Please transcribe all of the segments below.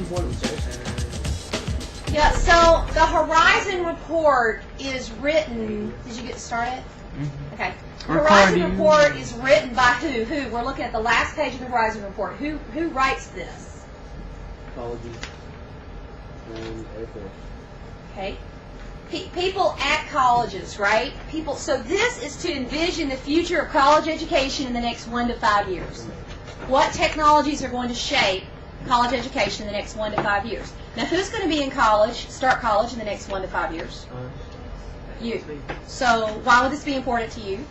important, sir. Yeah, so the Horizon report is written, did you get started? Mm-hmm. Okay. The Horizon report is written by who? Who? We're looking at the last page of the Horizon report. Who writes this? Colleges and Air Force. Okay. People at colleges, right? People. So this is to envision the future of college education in the next 1 to 5 years. What technologies are going to shape college education in the next 1 to 5 years? Now, who's going to be in college, start college in the next 1 to 5 years? You. So why would this be important to you?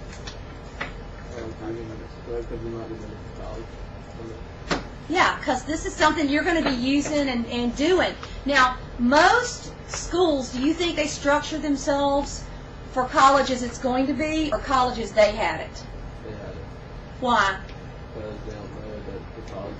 Yeah, because this is something you're going to be using and doing. Now, most schools, do you think they structure themselves for college as it's going to be, or college as they had it? They had it. Why? Because they don't know that the college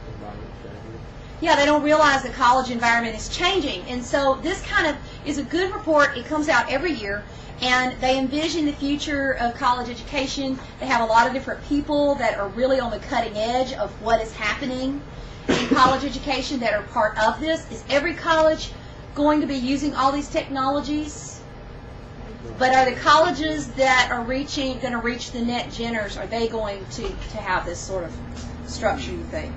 environment is changing. Yeah, they don't realize the college environment is changing. And so this kind of is a good report. It comes out every year. And they envision the future of college education. They have a lot of different people that are really on the cutting edge of what is happening in college education that are part of this. Is every college going to be using all these technologies? But are the colleges that are going to reach the NetGeners, are they going to have this sort of structure, you think?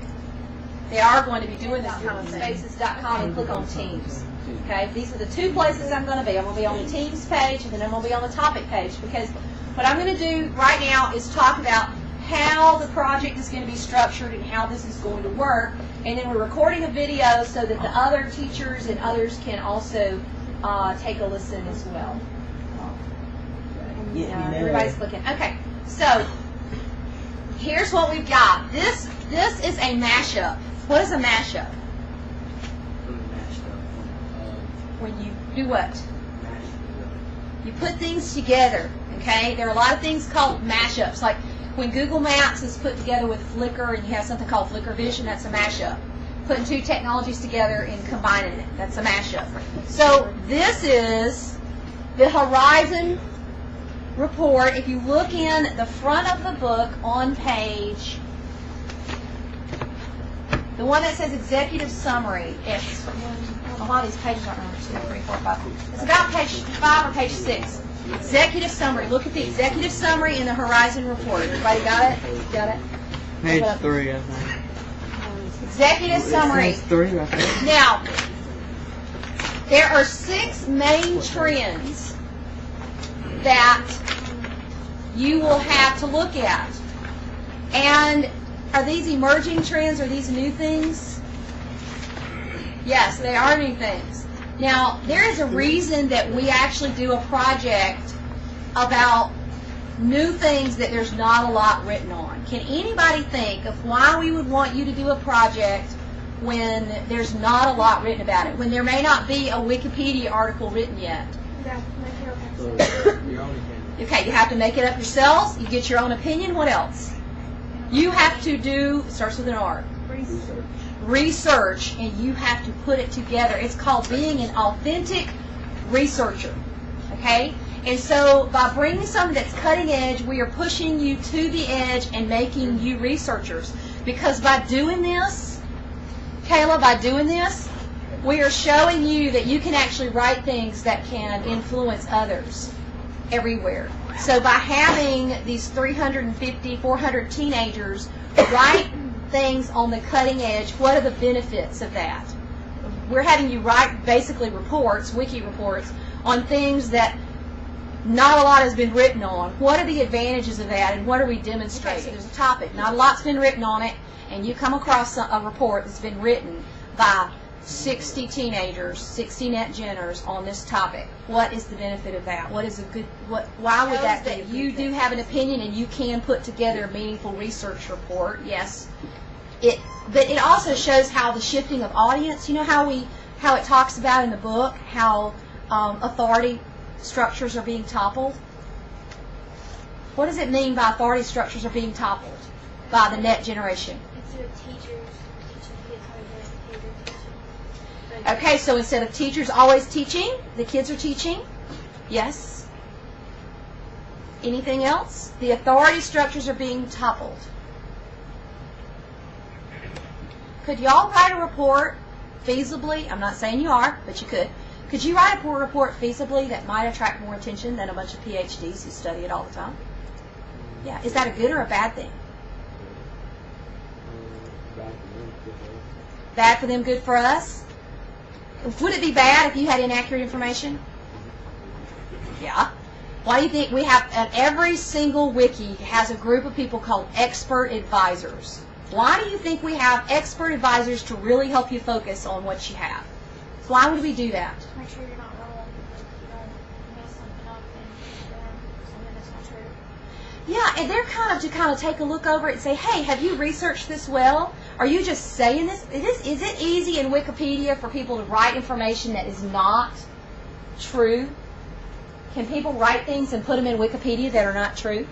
They are going to be doing this kind of thing. Spaces.com and click on Teams. Okay, these are the two places I'm going to be. I'm going to be on the Teams page, and then I'm going to be on the topic page, because what I'm going to do right now is talk about how the project is going to be structured and how this is going to work. And then we're recording a video so that the other teachers and others can also take a listen as well. Everybody's looking. Okay, so here's what we've got. This is a mashup. What is a mashup? When you do what? You put things together, okay? There are a lot of things called mashups. Like when Google Maps is put together with Flickr and you have something called Flickr Vision, that's a mashup. Putting two technologies together and combining it, that's a mashup. So this is the Horizon report. If you look in the front of the book on page, the one that says executive summary, it's a lot of these pages aren't numbered. 2, 3, 4, 5. It's about page 5 or page 6. Executive summary. Look at the executive summary in the Horizon report. Everybody got it? Got it? Page 3, I think. Executive summary. Page 3, I think. Now, there are 6 main trends that you will have to look at. And are these emerging trends? Are these new things? Yes, they are new things. Now, there is a reason that we actually do a project about new things that there's not a lot written on. Can anybody think of why we would want you to do a project when there's not a lot written about it, when there may not be a Wikipedia article written yet? Okay, you have to make it up yourselves. You get your own opinion. What else? You have to do, it starts with an R. Research, and you have to put it together. It's called being an authentic researcher. Okay? And so by bringing something that's cutting edge, we are pushing you to the edge and making you researchers. Because by doing this, Kayla, by doing this, we are showing you that you can actually write things that can influence others everywhere. So by having these 350, 400 teenagers write things on the cutting edge, what are the benefits of that? We're having you write basically reports, wiki reports, on things that not a lot has been written on. What are the advantages of that, and what are we demonstrating? Okay, so there's a topic, not a lot's been written on it, and you come across a report that's been written by 60 teenagers, 60 NetGeners on this topic. What is the benefit of that? What is a good? Why would that be? You do have an opinion, and you can put together a meaningful research report. Yes, but it also shows how the shifting of audience. You know how it talks about in the book how authority structures are being toppled. What does it mean by authority structures are being toppled by the net generation? Instead of teachers teaching kids how to behave, Okay, so instead of teachers always teaching, the kids are teaching. Yes. Anything else? The authority structures are being toppled. Could y'all write a report feasibly, I'm not saying you are, but you could you write a report feasibly that might attract more attention than a bunch of PhDs who study it all the time? Yeah. Is that a good or a bad thing? Bad for them, good for us? Would it be bad if you had inaccurate information? Yeah. Why do you think we have, every single wiki has a group of people called expert advisors? Why do you think we have expert advisors to really help you focus on what you have? Why would we do that? Make sure you're not wrong. You don't mess something up and something that's not true. Yeah, and they're kind of take a look over it and say, hey, have you researched this well? Are you just saying this? Is it easy in Wikipedia for people to write information that is not true? Can people write things and put them in Wikipedia that are not true?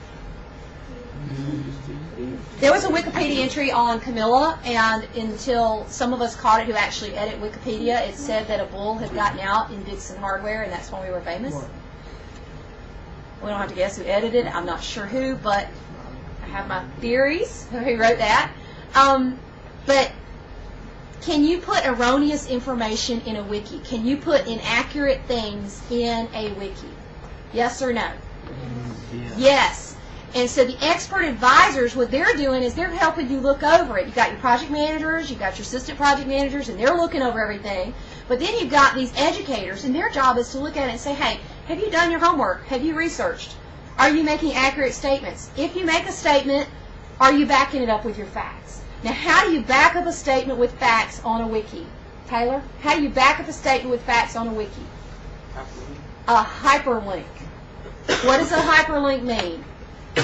There was a Wikipedia entry on Camilla, and until some of us caught it who actually edit Wikipedia, it said that a bull had gotten out in Dixon Hardware, and that's when we were famous. We don't have to guess who edited it. I'm not sure who, but I have my theories who wrote that. But can you put erroneous information in a wiki? Can you put inaccurate things in a wiki? Yes or no? Yeah. Yes. And so the expert advisors, what they're doing is they're helping you look over it. You've got your project managers, you've got your assistant project managers, and they're looking over everything. But then you've got these educators, and their job is to look at it and say, hey, have you done your homework? Have you researched? Are you making accurate statements? If you make a statement, are you backing it up with your facts? Now, how do you back up a statement with facts on a wiki? Taylor, how do you back up a statement with facts on a wiki? A hyperlink. What does a hyperlink mean?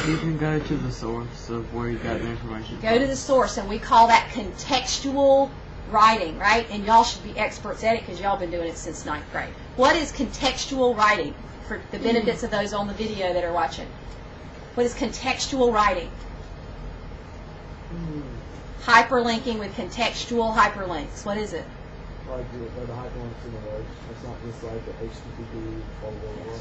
You can go to the source of where you got the information. Go to the source, and we call that contextual writing, right? And y'all should be experts at it because y'all been doing it since 9th grade. What is contextual writing for the benefits of those on the video that are watching? What is contextual writing? Hyperlinking with contextual hyperlinks. What is it? Like the hyperlinks in the word. It's not just like the HTTP blah blah blah.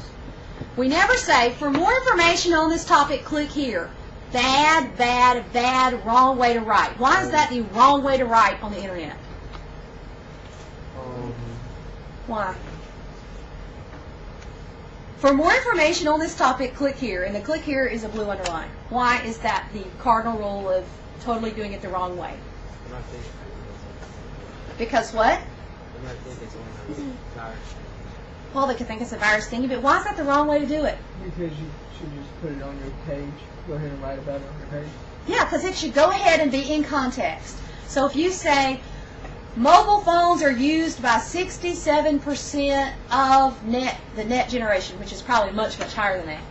We never say, for more information on this topic, click here. Bad, bad, bad, wrong way to write. Why is that the wrong way to write on the internet? Why? For more information on this topic, click here. And the click here is a blue underline. Why is that the cardinal rule of totally doing it the wrong way? Because what? Well, they could think it's a virus thingy, but why is that the wrong way to do it? Because you should just put it on your page. Go ahead and write about it on your page. Yeah, because it should go ahead and be in context. So if you say, mobile phones are used by 67% of the net generation, which is probably much, much higher than that,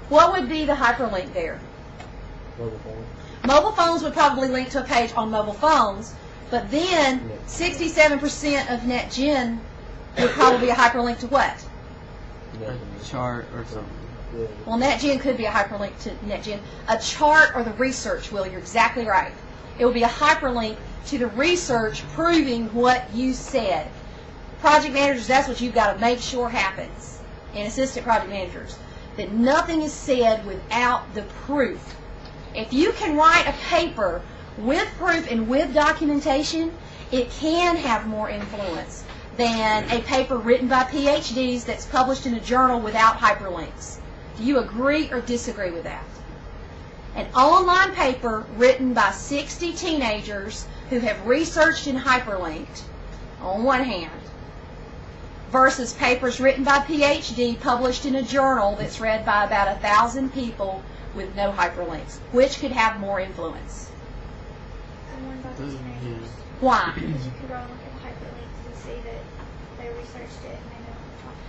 what would be the hyperlink there? Mobile phone. Mobile phones would probably link to a page on mobile phones, but then 67% of NetGen would probably be a hyperlink to what? A chart or something. Well, NetGen could be a hyperlink to NetGen. A chart or the research, Will, you're exactly right. It will be a hyperlink to the research proving what you said. Project managers, that's what you've got to make sure happens. And assistant project managers, that nothing is said without the proof. If you can write a paper with proof and with documentation, it can have more influence than a paper written by PhDs that's published in a journal without hyperlinks. Do you agree or disagree with that? An online paper written by 60 teenagers who have researched and hyperlinked, on one hand, versus papers written by PhD published in a journal that's read by about 1,000 people with no hyperlinks. Which could have more influence? The one about the teenagers. Why? Because you can go and look at the hyperlinks and see that they researched it and they know what they're talking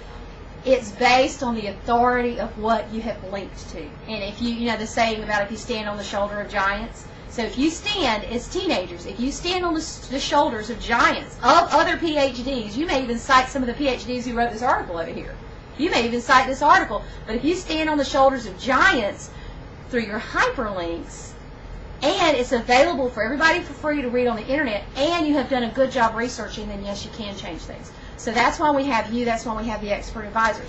about. It's based on the authority of what you have linked to. And if you know the saying about if you stand on the shoulder of giants. So if you stand, as teenagers, if you stand on the shoulders of giants, of other PhDs, you may even cite some of the PhDs who wrote this article over here. You may even cite this article. But if you stand on the shoulders of giants through your hyperlinks, and it's available for everybody for free to read on the internet, and you have done a good job researching, then yes, you can change things. So that's why we have you, that's why we have the expert advisors.